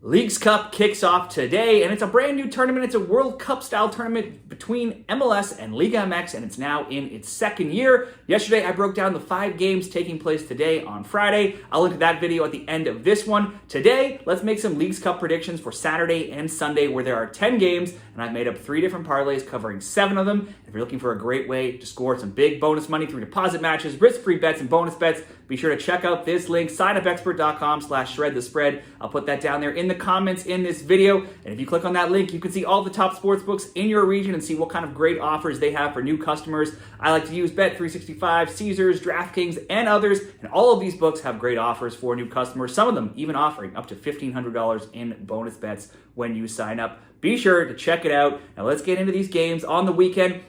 Leagues Cup kicks off today, and it's a brand new tournament. It's a World Cup style tournament between MLS and LigaMX, and it's now in its second year. Yesterday, I broke down the 5 games taking place today on Friday. I'll link to that video at the end of this one. Today, let's make some Leagues Cup predictions for Saturday and Sunday, where there are 10 games, and I've made up 3 different parlays covering 7 of them. If you're looking for a great way to score some big bonus money through deposit matches, risk-free bets, and bonus bets, be sure to check out this link, signupexpert.com/shredthespread. I'll put that down there in the comments in this video. And if you click on that link, you can see all the top sports books in your region and see what kind of great offers they have for new customers. I like to use Bet365, Caesars, DraftKings, and others. And all of these books have great offers for new customers, some of them even offering up to $1,500 in bonus bets when you sign up. Be sure to check it out. Now let's get into these games on the weekend.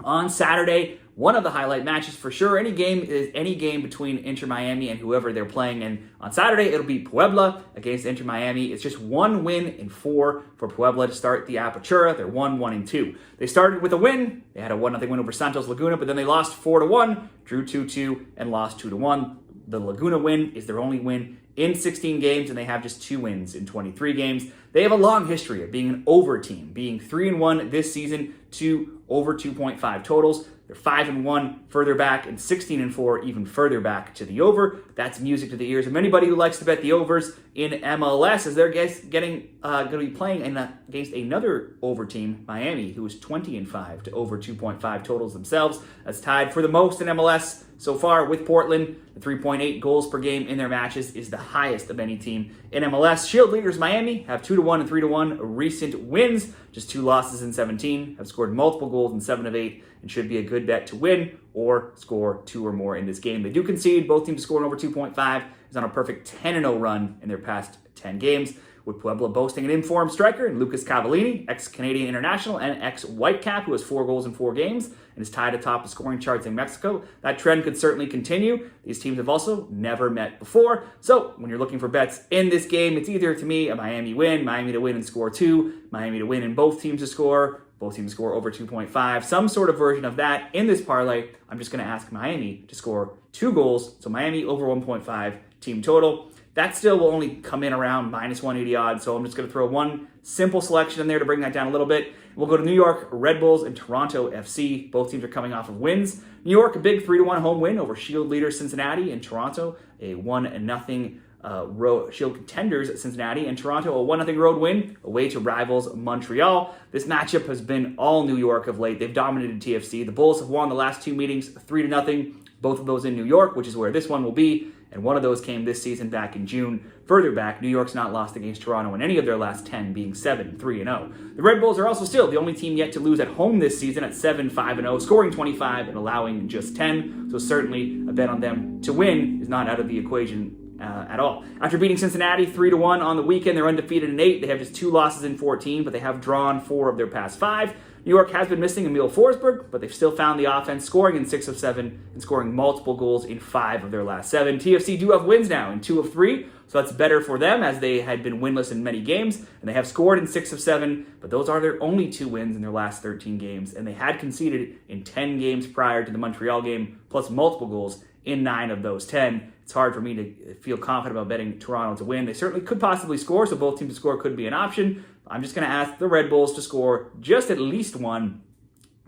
On Saturday, one of the highlight matches for sure. Any game between Inter Miami and whoever they're playing. And on Saturday, it'll be Puebla against Inter Miami. It's just 1 win in 4 for Puebla to start the Apertura. They're 1-1-2. They started with a win. They had a 1-0 win over Santos Laguna, but then they lost 4-1, drew 2-2, and lost 2-1. The Laguna win is their only win in 16 games, and they have just 2 wins in 23 games. They have a long history of being an over team, being 3-1 this season to over 2.5 totals. They're 5-1 further back and 16-4 even further back to the over. That's music to the ears of anybody who likes to bet the overs in MLS, as they're going to be playing against another over team, Miami, who is 20-5 to over 2.5 totals themselves. That's tied for the most in MLS so far with Portland. The 3.8 goals per game in their matches is the highest of any team in MLS. Shield leaders Miami have 2-1 and 3-1 recent wins, just 2 losses in 17, have scored multiple goals in 7 of 8, and should be a good bet to win or score 2 or more in this game. They do concede. Both teams scoring over 2.5, is on a perfect 10-0 run in their past 10 games, with Puebla boasting an informed striker in Lucas Cavallini, ex-Canadian international and ex-Whitecap, who has 4 goals in 4 games and is tied atop the scoring charts in Mexico. That trend could certainly continue. These teams have also never met before. So when you're looking for bets in this game, it's either, to me, a Miami win, Miami to win and score 2, Miami to win and both teams to score over 2.5, some sort of version of that. In this parlay, I'm just going to ask Miami to score 2 goals, so Miami over 1.5 team total. That still will only come in around minus 180 odds, so I'm just going to throw one simple selection in there to bring that down a little bit. We'll go to New York Red Bulls and Toronto FC. Both teams are coming off of wins. New York, a big 3-1 home win over Shield leader Cincinnati, and Toronto, a 1-0 Shield contenders Cincinnati, and Toronto a 1-0 road win away to rivals Montreal. This matchup has been all New York of late. They've dominated TFC. The Bulls have won the last 2 meetings 3-0, both of those in New York, which is where this one will be, and one of those came this season back in June. Further back, New York's not lost against Toronto in any of their last 10, being 7-3-0. The Red Bulls are also still the only team yet to lose at home this season at 7-5-0, scoring 25 and allowing just 10, so certainly a bet on them to win is not out of the equation at all. After beating Cincinnati 3-1 on the weekend, they're undefeated in 8. They have just 2 losses in 14, but they have drawn 4 of their past 5. New York has been missing Emil Forsberg, but they've still found the offense, scoring in 6 of 7 and scoring multiple goals in 5 of their last 7. TFC do have wins now in 2 of 3, so that's better for them, as they had been winless in many games, and they have scored in 6 of 7, but those are their only 2 wins in their last 13 games, and they had conceded in 10 games prior to the Montreal game, plus multiple goals in 9 of those 10. It's hard for me to feel confident about betting Toronto to win. They certainly could possibly score, so both teams to score could be an option. I'm just going to ask the Red Bulls to score just at least 1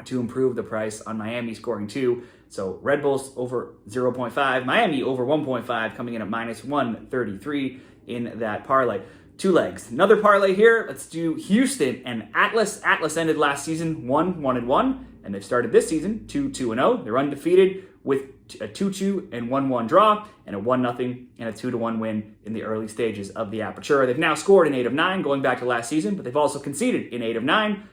to improve the price on Miami scoring 2. So Red Bulls over 0.5, Miami over 1.5, coming in at minus 133 in that parlay. 2 legs. Another parlay here. Let's do Houston and Atlas. Atlas ended last season 1-1-1, and they've started this season 2-2-0. They're undefeated with a 2-2 and 1-1 draw, and a 1-0 and a 2-1 win in the early stages of the Apertura. They've now scored in 8 of 9, going back to last season, but they've also conceded in 8 of 9.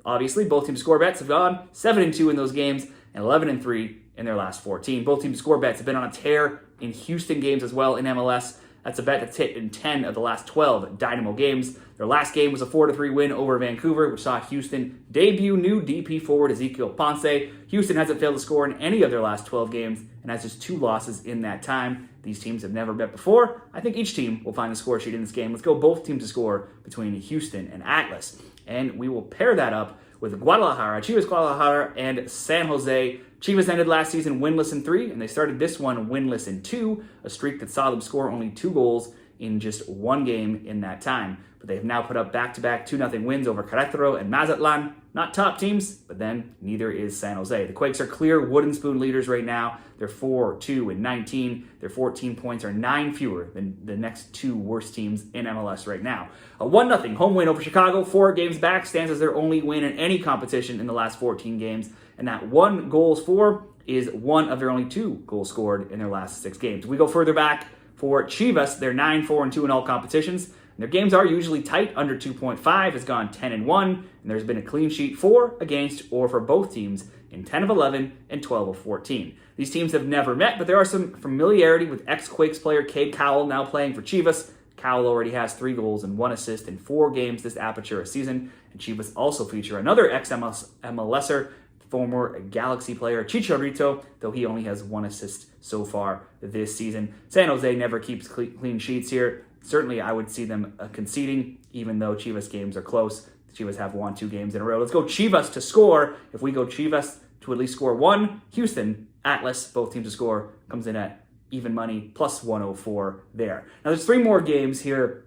Obviously, both teams' score bets have gone 7-2 in those games and 11-3 in their last 14. Both teams' score bets have been on a tear in Houston games as well in MLS. That's a bet that's hit in 10 of the last 12 Dynamo games. Their last game was a 4-3 win over Vancouver, which saw Houston debut new DP forward Ezequiel Ponce. Houston hasn't failed to score in any of their last 12 games and has just 2 losses in that time. These teams have never met before. I think each team will find the score sheet in this game. Let's go both teams to score between Houston and Atlas. And we will pair that up with Guadalajara, Chivas Guadalajara, and San Jose. Chivas ended last season winless in 3, and they started this one winless in 2, a streak that saw them score only 2 goals in just one game in that time. But they have now put up back-to-back 2-0 wins over Queretaro and Mazatlan. Not top teams, but then neither is San Jose. The Quakes are clear wooden spoon leaders right now. They're 4-2-19. Their 14 points are 9 fewer than the next 2 worst teams in MLS right now. A 1-0 home win over Chicago, 4 games back, stands as their only win in any competition in the last 14 games. And that 1 goals for is one of their only 2 goals scored in their last 6 games. We go further back for Chivas. They're 9-4-2 in all competitions. Their games are usually tight. Under 2.5 has gone 10-1, and there's been a clean sheet for, against, or for both teams in 10 of 11 and 12 of 14. These teams have never met, but there are some familiarity with ex-Quakes player Cade Cowell now playing for Chivas. Cowell already has 3 goals and 1 assist in 4 games this Apertura season, and Chivas also feature another ex-MLSer, former Galaxy player Chicharito, though he only has 1 assist so far this season. San Jose never keeps clean sheets here. Certainly, I would see them conceding, even though Chivas games are close. The Chivas have won 2 games in a row. Let's go Chivas to score. If we go Chivas to at least score 1, Houston, Atlas, both teams to score, comes in at even money, plus 104 there. Now, there's 3 more games here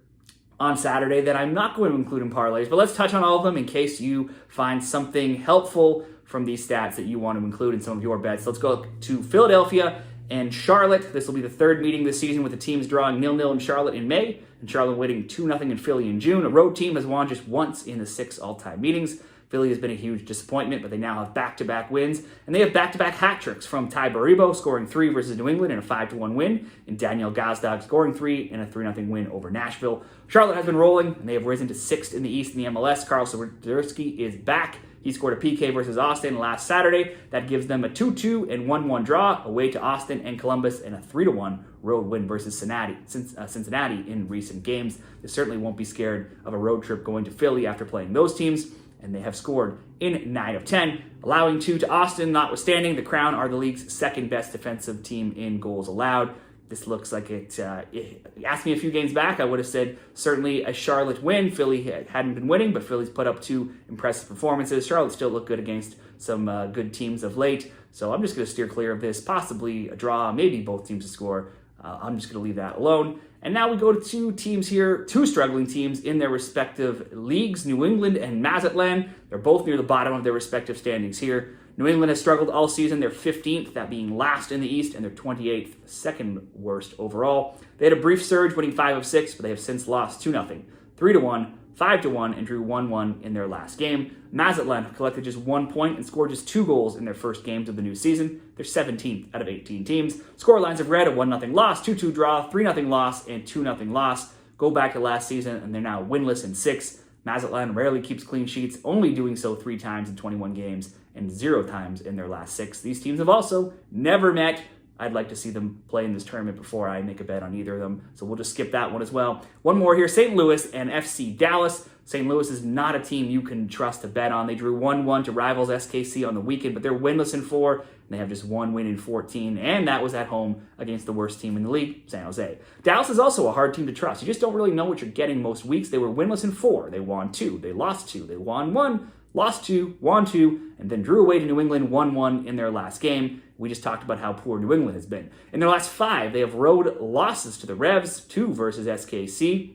on Saturday that I'm not going to include in parlays, but let's touch on all of them in case you find something helpful from these stats that you want to include in some of your bets. Let's go to Philadelphia and Charlotte. This will be the 3rd meeting this season, with the teams drawing 0-0 in Charlotte in May and Charlotte winning 2-0 in Philly in June. A road team has won just once in the 6 all-time meetings. Philly has been a huge disappointment, but they now have back-to-back wins, and they have back-to-back hat tricks from Ty Baribo scoring 3 versus New England in a 5-1 win, and Daniel Gazdag scoring 3 in a 3-0 win over Nashville. Charlotte has been rolling, and they have risen to 6th in the East in the MLS. Carl Swiderski is back. He scored a PK versus Austin last Saturday. That gives them a 2-2 and 1-1 draw away to Austin and Columbus, and a 3-1 road win versus Cincinnati in recent games. They certainly won't be scared of a road trip going to Philly after playing those teams, and they have scored in 9 of 10, allowing 2 to Austin. Notwithstanding, the Crown are the league's 2nd best defensive team in goals allowed. This looks like it. Asked me a few games back, I would have said certainly a Charlotte win. Philly hadn't been winning, but Philly's put up 2 impressive performances. Charlotte still looked good against some good teams of late, so I'm just going to steer clear of this. Possibly a draw, maybe both teams to score. I'm just going to leave that alone. And now we go to 2 teams here, 2 struggling teams in their respective leagues, New England and Mazatlan. They're both near the bottom of their respective standings here. New England has struggled all season. They're 15th, that being last in the East, and they're 28th, 2nd worst overall. They had a brief surge, winning 5 of 6, but they have since lost 2-0, 3-1, 5-1, and drew 1-1 in their last game. Mazatlan collected just 1 point and scored just 2 goals in their first games of the new season. They're 17th out of 18 teams. Scorelines have read a 1-0 loss, 2-2 draw, 3-0 loss, and 2-0 loss. Go back to last season, and they're now winless in 6. Mazatlan rarely keeps clean sheets, only doing so 3 times in 21 games and 0 times in their last 6. These teams have also never met. I'd like to see them play in this tournament before I make a bet on either of them, so we'll just skip that one as well. One more here, St. Louis and FC Dallas. St. Louis is not a team you can trust to bet on. They drew 1-1 to rivals SKC on the weekend, but they're winless in 4, and they have just 1 win in 14, and that was at home against the worst team in the league, San Jose. Dallas is also a hard team to trust. You just don't really know what you're getting most weeks. They were winless in 4. They won 2. They lost 2. They won 1. Lost 2, won 2, and then drew away to New England 1-1 in their last game. We just talked about how poor New England has been. In their last 5, they have road losses to the Revs, 2 versus SKC,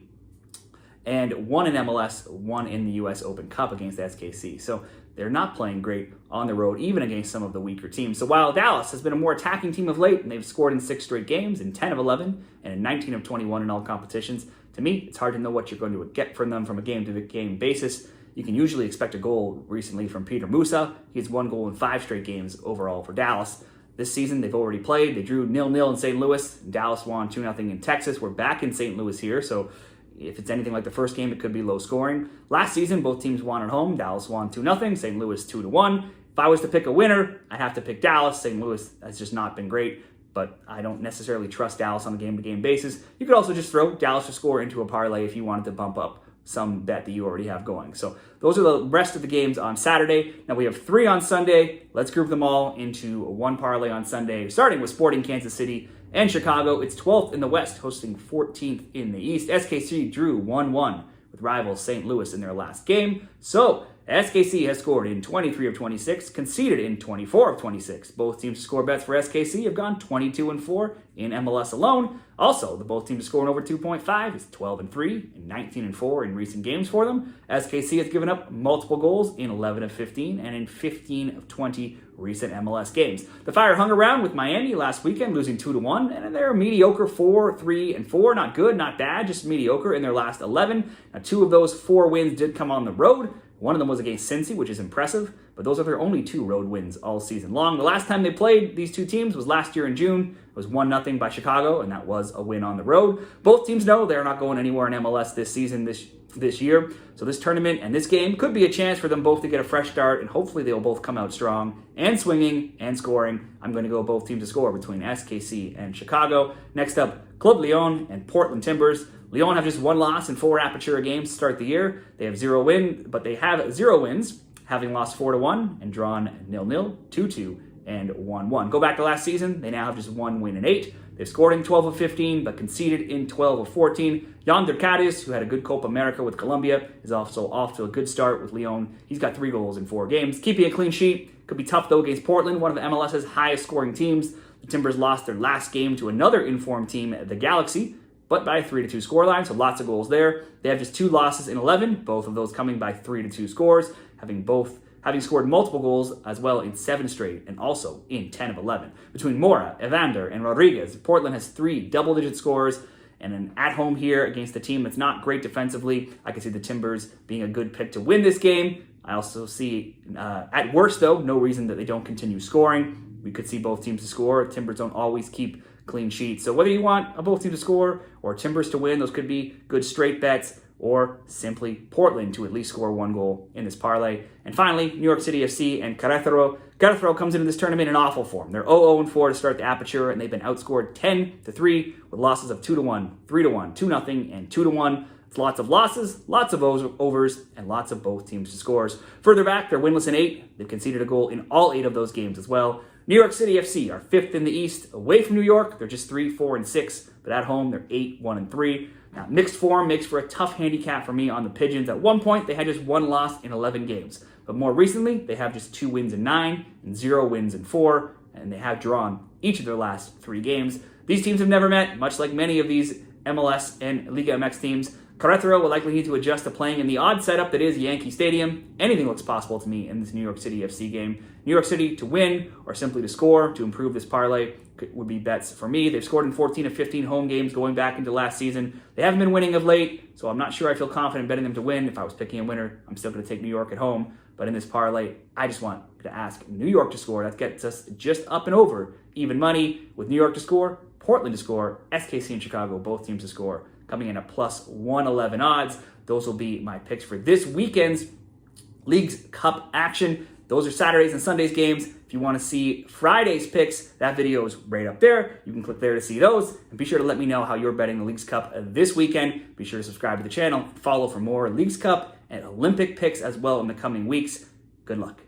and 1 in MLS, 1 in the U.S. Open Cup against SKC. So they're not playing great on the road, even against some of the weaker teams. So while Dallas has been a more attacking team of late, and they've scored in 6 straight games, in 10 of 11, and in 19 of 21 in all competitions, to me, it's hard to know what you're going to get from them from a game-to-game basis. You can usually expect a goal recently from Peter Musa. He has 1 goal in 5 straight games overall for Dallas. This season, they've already played. They drew 0-0 in St. Louis. Dallas won 2-0 in Texas. We're back in St. Louis here, so if it's anything like the first game, it could be low scoring. Last season, both teams won at home. Dallas won 2-0, St. Louis 2-1. If I was to pick a winner, I'd have to pick Dallas. St. Louis has just not been great, but I don't necessarily trust Dallas on a game-to-game basis. You could also just throw Dallas to score into a parlay if you wanted to bump up some bet that you already have going. So those are the rest of the games on Saturday. Now we have 3 on Sunday. Let's group them all into one parlay on Sunday, starting with Sporting Kansas City and Chicago. It's 12th in the West, hosting 14th in the East. SKC drew 1-1 with rivals St. Louis in their last game. So SKC has scored in 23 of 26, conceded in 24 of 26. Both teams to score bets for SKC have gone 22-4 in MLS alone. Also, the both teams to score in over 2.5 is 12-3 and 19-4 in recent games for them. SKC has given up multiple goals in 11 of 15 and in 15 of 20 recent MLS games. The Fire hung around with Miami last weekend, losing 2-1, and they're mediocre 4-3-4. Not good, not bad, just mediocre in their last 11. Now, 2 of those 4 wins did come on the road. One of them was against Cincy, which is impressive, but those are their only 2 road wins all season long. The last time they played these 2 teams was last year in June. It was 1-0 by Chicago, and that was a win on the road. Both teams know they're not going anywhere in MLS this season, this year. So this tournament and this game could be a chance for them both to get a fresh start, and hopefully they'll both come out strong and swinging and scoring. I'm going to go both teams to score between SKC and Chicago. Next up, Club Leon and Portland Timbers. Leon have just 1 loss in 4 Apertura games to start the year. They have 0 wins, but they have 0 wins, having lost 4-1 and drawn 0-0, 2-2, and 1-1. Go back to last season, they now have just 1 win in 8. They've scored in 12 of 15, but conceded in 12 of 14. Yonder Cadiz, who had a good Copa America with Colombia, is also off to a good start with Leon. He's got 3 goals in 4 games. Keeping a clean sheet could be tough, though, against Portland, one of MLS's highest scoring teams. The Timbers lost their last game to another informed team, the Galaxy, but by a 3-2 scoreline, so lots of goals there. They have just 2 losses in 11, both of those coming by 3-2 scores, having scored multiple goals as well in 7 straight and also in 10 of 11. Between Mora, Evander, and Rodriguez, Portland has 3 double-digit scores, and an at-home here against a team that's not great defensively. I can see the Timbers being a good pick to win this game. I also see, at worst though, no reason that they don't continue scoring. We could see both teams to score. Timbers don't always keep clean sheets. So whether you want both teams to score or Timbers to win, those could be good straight bets, or simply Portland to at least score 1 goal in this parlay. And finally, New York City FC and Queretaro. Queretaro comes into this tournament in awful form. They're 0-4 to start the Apertura, and they've been outscored 10-3 with losses of 2-1, 3-1, 2-0, and 2-1. It's lots of losses, lots of overs, and lots of both teams to scores. Further back, they're winless in 8. They've conceded a goal in all 8 of those games as well. New York City FC are 5th in the East. Away from New York, they're just 3-4-6, but at home, they're 8-1-3. Now, mixed form makes for a tough handicap for me on the Pigeons. At one point, they had just 1 loss in 11 games, but more recently, they have just 2 wins in 9 and 0 wins in 4, and they have drawn each of their last 3 games. These teams have never met, much like many of these MLS and LigaMX teams. Queretaro will likely need to adjust to playing in the odd setup that is Yankee Stadium. Anything looks possible to me in this New York City FC game. New York City to win or simply to score to improve this parlay would be bets for me. They've scored in 14 of 15 home games going back into last season. They haven't been winning of late, so I'm not sure I feel confident betting them to win. If I was picking a winner, I'm still going to take New York at home. But in this parlay, I just want to ask New York to score. That gets us just up and over even money with New York to score, Portland to score, SKC and Chicago, both teams to score, coming in at plus 111 odds. Those will be my picks for this weekend's Leagues Cup action. Those are Saturdays and Sundays games. If you want to see Friday's picks, that video is right up there. You can click there to see those. And be sure to let me know how you're betting the Leagues Cup this weekend. Be sure to subscribe to the channel. Follow for more Leagues Cup and Olympic picks as well in the coming weeks. Good luck.